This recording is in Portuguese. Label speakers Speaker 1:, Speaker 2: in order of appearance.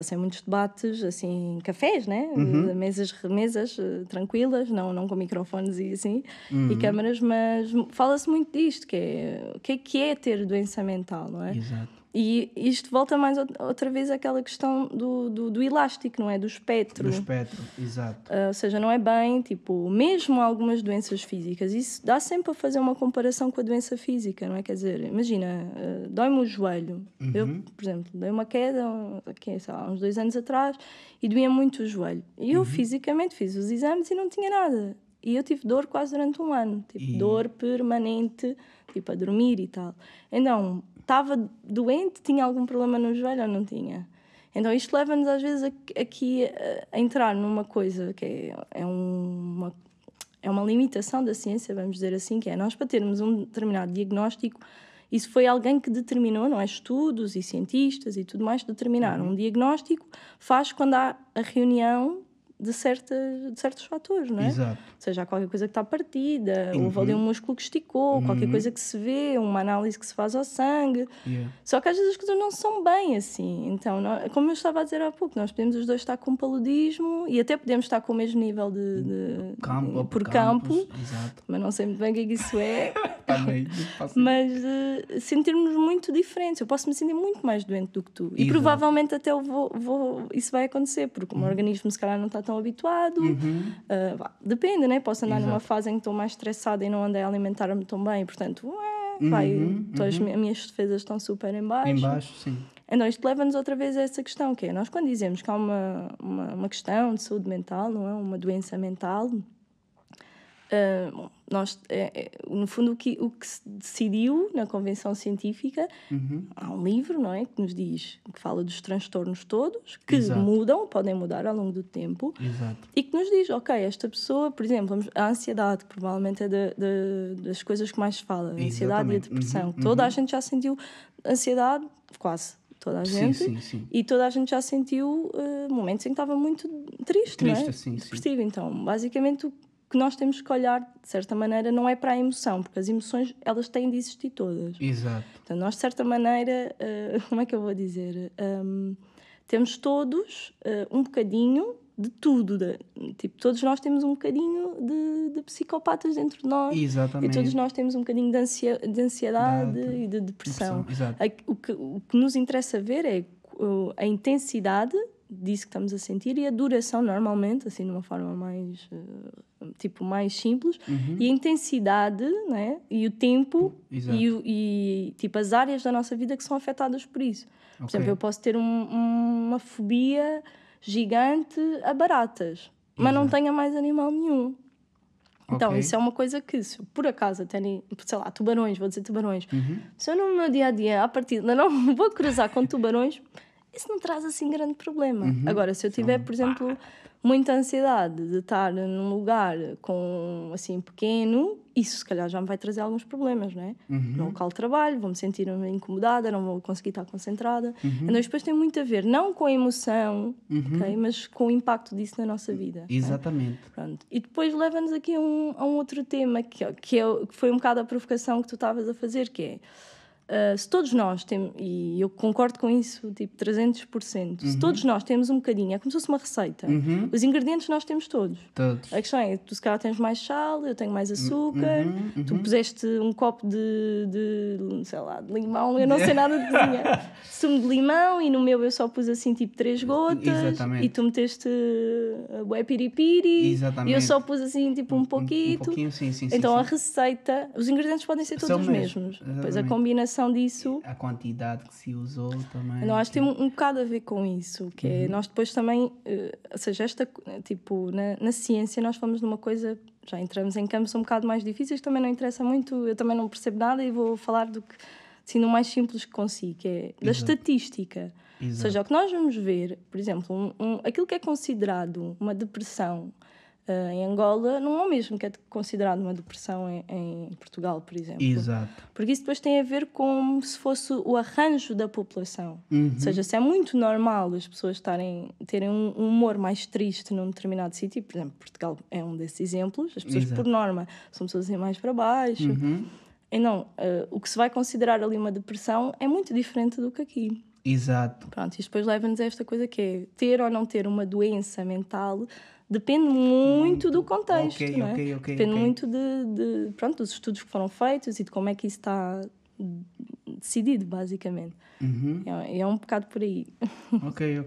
Speaker 1: Passei muitos debates, assim, cafés, né?
Speaker 2: Uhum,
Speaker 1: Mesas tranquilas, não com microfones e assim, e
Speaker 2: uhum,
Speaker 1: câmaras, mas fala-se muito disto, que é ter doença mental, não é?
Speaker 2: exato.
Speaker 1: E isto volta mais outra vez àquela questão do elástico, não é? Do
Speaker 2: Do
Speaker 1: espectro.
Speaker 2: espectro, exato.
Speaker 1: Ou seja, não é bem, tipo, mesmo algumas doenças físicas, isso dá sempre a fazer uma comparação com a doença física, não é? Quer dizer, imagina, dói-me o joelho. Eu,
Speaker 2: Uhum,
Speaker 1: por exemplo, dei uma queda aqui, sei lá, uns 2 anos atrás e doía muito o joelho. E eu
Speaker 2: uhum.
Speaker 1: fisicamente fiz os exames e não tinha nada. E eu tive dor quase durante um ano, tipo,
Speaker 2: E
Speaker 1: dor permanente, tipo, a dormir e tal. Então, estava doente, tinha algum problema no joelho ou não tinha? Então isto leva-nos às vezes aqui a entrar numa coisa que é uma limitação da ciência, vamos dizer assim, que é nós para termos um determinado diagnóstico, isso foi alguém que determinou, não é? Estudos e cientistas e tudo mais determinaram. Um
Speaker 2: uhum,
Speaker 1: diagnóstico faz quando há a reunião de certos fatores, não é?
Speaker 2: exato.
Speaker 1: Seja há qualquer coisa que está partida, houve ali um
Speaker 2: Uhum,
Speaker 1: músculo que esticou, qualquer coisa
Speaker 2: uhum,
Speaker 1: que se vê, uma análise que se faz ao sangue.
Speaker 2: yeah.
Speaker 1: Só que às vezes as coisas não são bem assim. Então, como eu estava a dizer há pouco, nós podemos os dois estar com paludismo e até podemos estar com o mesmo nível
Speaker 2: Campo,
Speaker 1: por
Speaker 2: campos,
Speaker 1: campo,
Speaker 2: exato.
Speaker 1: mas não sei muito bem o que é que isso é.
Speaker 2: Também, não faço ideia.
Speaker 1: Mas sentirmos muito diferentes. Eu posso me sentir muito mais doente do que tu. E
Speaker 2: Exato.
Speaker 1: provavelmente até isso vai acontecer, porque o meu
Speaker 2: Uhum,
Speaker 1: organismo se calhar não está tão habituado.
Speaker 2: uhum,
Speaker 1: Depende, né? Posso andar numa
Speaker 2: exato.
Speaker 1: fase em que estou mais estressada e não andei a alimentar-me tão bem. Portanto,
Speaker 2: Uhum,
Speaker 1: as
Speaker 2: uhum.
Speaker 1: minhas defesas estão super em
Speaker 2: Em
Speaker 1: baixo.
Speaker 2: baixo, sim.
Speaker 1: Então, isto leva-nos outra vez a essa questão, que é, nós quando dizemos que há uma questão de saúde mental, não é? Uma doença mental, bom, no fundo o que se decidiu na convenção científica,
Speaker 2: Uhum,
Speaker 1: há um livro, não é? Que nos diz, que fala dos transtornos todos, que
Speaker 2: exato,
Speaker 1: podem mudar ao longo do tempo,
Speaker 2: exato.
Speaker 1: e que nos diz, ok, esta pessoa, por exemplo, a ansiedade, que provavelmente é das coisas que mais se fala, a ansiedade e a
Speaker 2: Exatamente.
Speaker 1: depressão.
Speaker 2: Uhum,
Speaker 1: Toda a
Speaker 2: uhum.
Speaker 1: gente já sentiu ansiedade, quase toda a
Speaker 2: Sim,
Speaker 1: gente,
Speaker 2: sim, sim.
Speaker 1: e toda a gente já sentiu momentos em que estava muito triste, não
Speaker 2: Triste,
Speaker 1: é?
Speaker 2: sim, sim.
Speaker 1: Depressivo. Então, basicamente, o que nós temos que olhar, de certa maneira, não é para a emoção, porque as emoções, elas têm de existir todas.
Speaker 2: Exato.
Speaker 1: Então, nós, de certa maneira, como é que eu vou dizer? Temos todos um bocadinho de tudo. Tipo, todos nós temos um bocadinho de psicopatas dentro de nós e todos
Speaker 2: Exatamente.
Speaker 1: nós temos um bocadinho de ansiedade
Speaker 2: Data.
Speaker 1: e de depressão.
Speaker 2: Depressão, exato.
Speaker 1: O que nos interessa ver é a intensidade disso que estamos a sentir e a duração, normalmente, assim, de uma forma mais, tipo, mais simples, e a
Speaker 2: Uhum.
Speaker 1: intensidade, né? E o tempo
Speaker 2: Exato.
Speaker 1: tipo, as áreas da nossa vida que são afetadas por isso. Por
Speaker 2: Ok.
Speaker 1: exemplo, eu posso ter uma fobia gigante a baratas, mas não
Speaker 2: Exato.
Speaker 1: tenho a mais animal nenhum.
Speaker 2: Ok.
Speaker 1: Então, isso é uma coisa que, se eu, por acaso, terem, sei lá, tubarões, vou dizer tubarões,
Speaker 2: Uhum.
Speaker 1: se eu no meu dia a dia, à partida, não me vou cruzar com tubarões, isso não traz assim grande problema.
Speaker 2: Uhum.
Speaker 1: Agora, se eu tiver,
Speaker 2: São
Speaker 1: por exemplo,
Speaker 2: pá.
Speaker 1: muita ansiedade de estar num lugar com assim pequeno, isso se calhar já me vai trazer alguns problemas, não é? No
Speaker 2: Uhum.
Speaker 1: local de trabalho, vou-me sentir incomodada, não vou conseguir estar concentrada. Então,
Speaker 2: Uhum.
Speaker 1: depois tem muito a ver, não com a emoção, ok?
Speaker 2: Uhum.
Speaker 1: Mas com o impacto disso na nossa vida, não é?
Speaker 2: Exatamente.
Speaker 1: Pronto. E depois leva-nos aqui a um outro tema, que foi um bocado a provocação que tu estavas a fazer, que é, se todos nós temos, e eu concordo com isso, tipo 300%, se todos
Speaker 2: Uhum.
Speaker 1: nós temos um bocadinho, é como se fosse uma receita,
Speaker 2: Uhum.
Speaker 1: os ingredientes nós temos todos. A
Speaker 2: Todos.
Speaker 1: questão é, tu se calhar tens mais sal, eu tenho mais açúcar,
Speaker 2: Uhum.
Speaker 1: tu
Speaker 2: Uhum.
Speaker 1: puseste um copo sei lá, de limão, eu não sei nada de cozinha, sumo de limão, e no meu eu só pus assim tipo 3 gotas, e tu
Speaker 2: Exatamente.
Speaker 1: meteste bué piripiri, e eu só
Speaker 2: Exatamente.
Speaker 1: pus assim tipo um
Speaker 2: Um
Speaker 1: pouquito.
Speaker 2: pouquinho, sim, sim, sim,
Speaker 1: Então a
Speaker 2: sim.
Speaker 1: receita, os ingredientes podem ser todos
Speaker 2: São
Speaker 1: os
Speaker 2: mesmo.
Speaker 1: mesmos, depois a
Speaker 2: Exatamente.
Speaker 1: combinação disso.
Speaker 2: A quantidade que se usou
Speaker 1: Não,
Speaker 2: também
Speaker 1: acho que tem
Speaker 2: tem.
Speaker 1: um bocado a ver com isso, que é
Speaker 2: Uhum.
Speaker 1: nós depois também, ou seja, tipo, na ciência nós fomos numa coisa, já entramos em campos um bocado mais difíceis, também não interessa muito, eu também não percebo nada e vou falar do que, assim, do mais simples que consigo, que é da
Speaker 2: Exato.
Speaker 1: estatística. Ou seja, o
Speaker 2: Exato.
Speaker 1: que nós vamos ver, por exemplo, aquilo que é considerado uma depressão em Angola não é o mesmo que é considerado uma depressão em Portugal, por exemplo.
Speaker 2: Exato.
Speaker 1: Porque isso depois tem a ver com se fosse o arranjo da população. Ou seja,
Speaker 2: Uhum.
Speaker 1: se é muito normal as pessoas terem um humor mais triste num determinado sítio, por exemplo, Portugal é um desses exemplos, as pessoas, por
Speaker 2: Exato.
Speaker 1: norma, são pessoas assim mais para baixo.
Speaker 2: Uhum.
Speaker 1: E não, o que se vai considerar ali uma depressão é muito diferente do que aqui.
Speaker 2: Exato.
Speaker 1: Pronto, e depois leva-nos a esta coisa que é ter ou não ter uma doença mental depende muito do contexto,
Speaker 2: Ok,
Speaker 1: não é?
Speaker 2: ok.
Speaker 1: Depende muito pronto, dos estudos que foram feitos e de como é que isso está decidido, basicamente. É um bocado por aí.
Speaker 2: Ok.